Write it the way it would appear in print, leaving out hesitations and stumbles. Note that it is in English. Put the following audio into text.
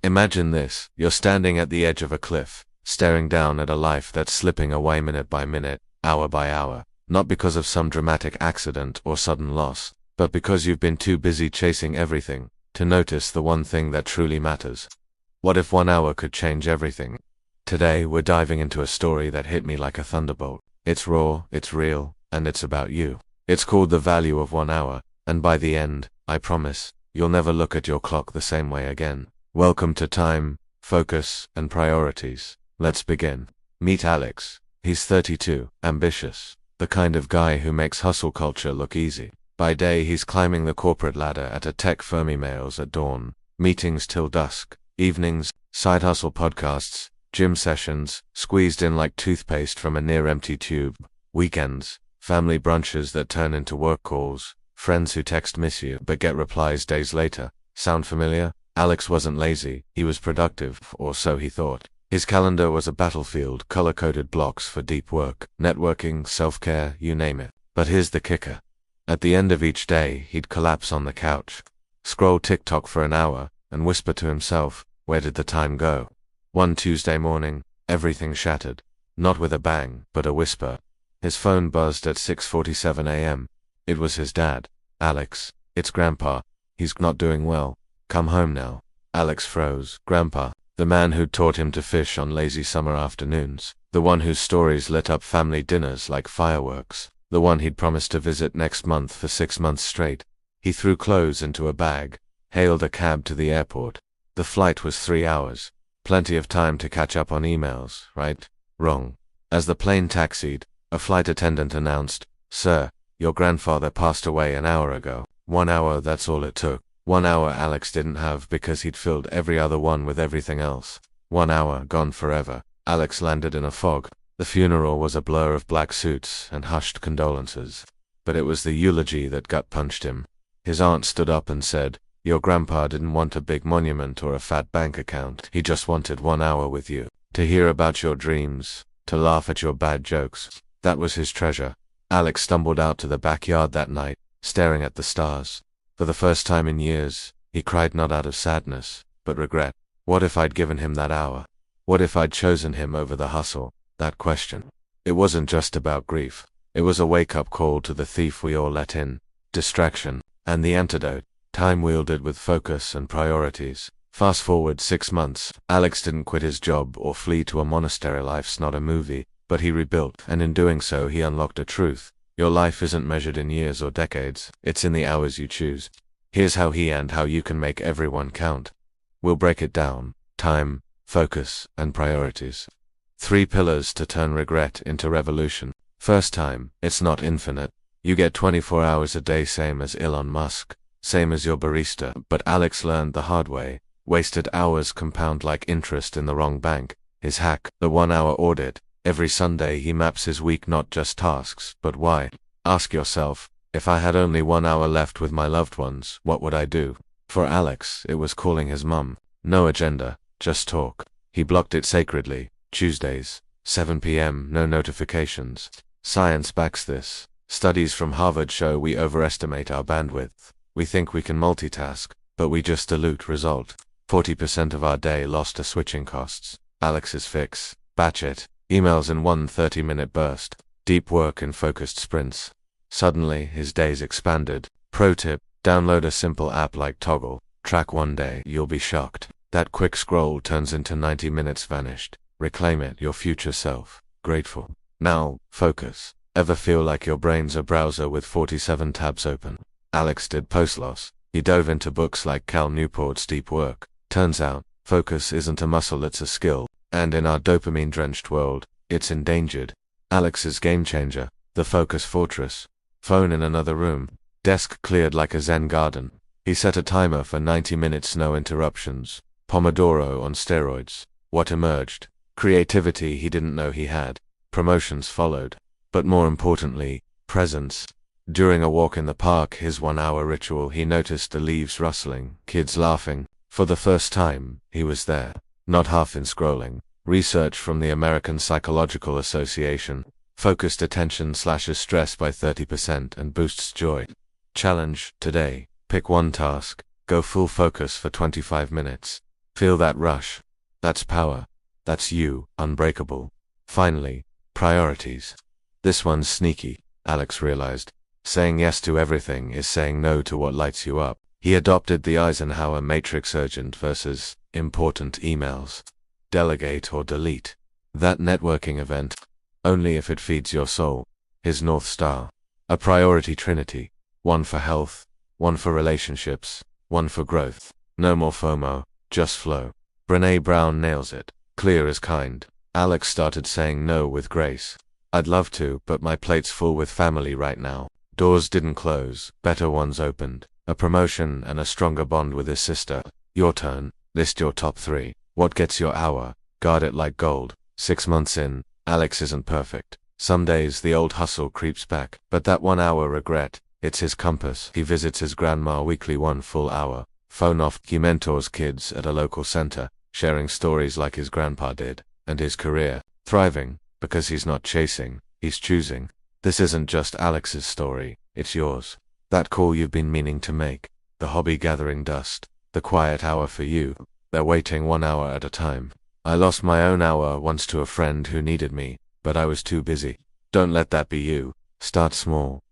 Imagine this, you're standing at the edge of a cliff, staring down at a life that's slipping away minute by minute, hour by hour, not because of some dramatic accident or sudden loss, but because you've been too busy chasing everything to notice the one thing that truly matters. What if 1 hour could change everything? Today, we're diving into a story that hit me like a thunderbolt. It's raw, it's real, and it's about you. It's called The Value of 1 Hour, and by the end, I promise, you'll never look at your clock the same way again. Welcome to Time, Focus, and Priorities. Let's begin. Meet Alex. He's 32, ambitious, the kind of guy who makes hustle culture look easy. By day, he's climbing the corporate ladder at a tech firm, emails at dawn, meetings till dusk, evenings, side hustle podcasts, gym sessions, squeezed in like toothpaste from a near-empty tube, weekends, family brunches that turn into work calls, friends who text miss you but get replies days later. Sound familiar? Alex wasn't lazy, he was productive, or so he thought. His calendar was a battlefield, color-coded blocks for deep work, networking, self-care, you name it. But here's the kicker. At the end of each day, he'd collapse on the couch, scroll TikTok for an hour, and whisper to himself, where did the time go? One Tuesday morning, everything shattered. Not with a bang, but a whisper. His phone buzzed at 6:47 a.m. It was his dad. Alex, it's Grandpa. He's not doing well. Come home now. Alex froze. Grandpa, the man who'd taught him to fish on lazy summer afternoons, the one whose stories lit up family dinners like fireworks, the one he'd promised to visit next month for 6 months straight. He threw clothes into a bag, hailed a cab to the airport. The flight was 3 hours. Plenty of time to catch up on emails, right? Wrong. As the plane taxied, a flight attendant announced, "Sir, your grandfather passed away an hour ago." 1 hour, that's all it took. 1 hour Alex didn't have because he'd filled every other one with everything else. 1 hour, gone forever. Alex landed in a fog. The funeral was a blur of black suits and hushed condolences. But it was the eulogy that gut-punched him. His aunt stood up and said, "Your grandpa didn't want a big monument or a fat bank account. He just wanted 1 hour with you. To hear about your dreams, to laugh at your bad jokes. That was his treasure." Alex stumbled out to the backyard that night, staring at the stars. For the first time in years, he cried not out of sadness, but regret. What if I'd given him that hour? What if I'd chosen him over the hustle? That question. It wasn't just about grief. It was a wake-up call to the thief we all let in. Distraction. And the antidote. Time wielded with focus and priorities. Fast forward 6 months. Alex didn't quit his job or flee to a monastery. Life's not a movie, but he rebuilt, and in doing so he unlocked a truth. Your life isn't measured in years or decades, it's in the hours you choose. Here's how he and how you can make everyone count. We'll break it down. Time, focus, and priorities. 3 pillars to turn regret into revolution. First, time. It's not infinite. You get 24 hours a day, same as Elon Musk, same as your barista. But Alex learned the hard way. Wasted hours compound like interest in the wrong bank. His hack, the 1 hour audit. Every Sunday he maps his week, not just tasks, but why. Ask yourself, if I had only 1 hour left with my loved ones, what would I do? For Alex, it was calling his mum. No agenda, just talk. He blocked it sacredly. Tuesdays, 7 p.m., no notifications. Science backs this. Studies from Harvard show we overestimate our bandwidth. We think we can multitask, but we just dilute result. 40% of our day lost to switching costs. Alex's fix. Batch it. Emails in 1 30-minute burst. Deep work in focused sprints. Suddenly, his days expanded. Pro tip, download a simple app like Toggle. Track 1 day, you'll be shocked. That quick scroll turns into 90 minutes vanished. Reclaim it, your future self. Grateful. Now, focus. Ever feel like your brain's a browser with 47 tabs open? Alex did post-loss. He dove into books like Cal Newport's Deep Work. Turns out, focus isn't a muscle, it's a skill. And in our dopamine-drenched world, it's endangered. Alex's game changer, the focus fortress. Phone in another room. Desk cleared like a Zen garden. He set a timer for 90 minutes, no interruptions. Pomodoro on steroids. What emerged? Creativity he didn't know he had. Promotions followed. But more importantly, presence. During a walk in the park, his 1 hour ritual, he noticed the leaves rustling, kids laughing. For the first time, he was there. Not half in scrolling. Research from the American Psychological Association. Focused attention slashes stress by 30% and boosts joy. Challenge, today. Pick one task. Go full focus for 25 minutes. Feel that rush. That's power. That's you, unbreakable. Finally, priorities. This one's sneaky, Alex realized. Saying yes to everything is saying no to what lights you up. He adopted the Eisenhower matrix: urgent versus important emails. Delegate or delete. That networking event, only if it feeds your soul. His North Star. A priority trinity. One for health, one for relationships, one for growth. No more FOMO, just flow. Brené Brown nails it. Clear as kind. Alex started saying no with grace. I'd love to, but my plate's full with family right now. Doors didn't close, better ones opened. A promotion and a stronger bond with his sister. Your turn. List your top 3. What gets your hour? Guard it like gold. 6 months in, Alex isn't perfect. Some days the old hustle creeps back, but that 1 hour regret, it's his compass. He visits his grandma weekly 1 full hour. Phone off. He mentors kids at a local center, sharing stories like his grandpa did. And his career, thriving, because he's not chasing, he's choosing. This isn't just Alex's story, it's yours. That call you've been meaning to make. The hobby gathering dust. The quiet hour for you. They're waiting 1 hour at a time. I lost my own hour once to a friend who needed me, but I was too busy. Don't let that be you. Start small.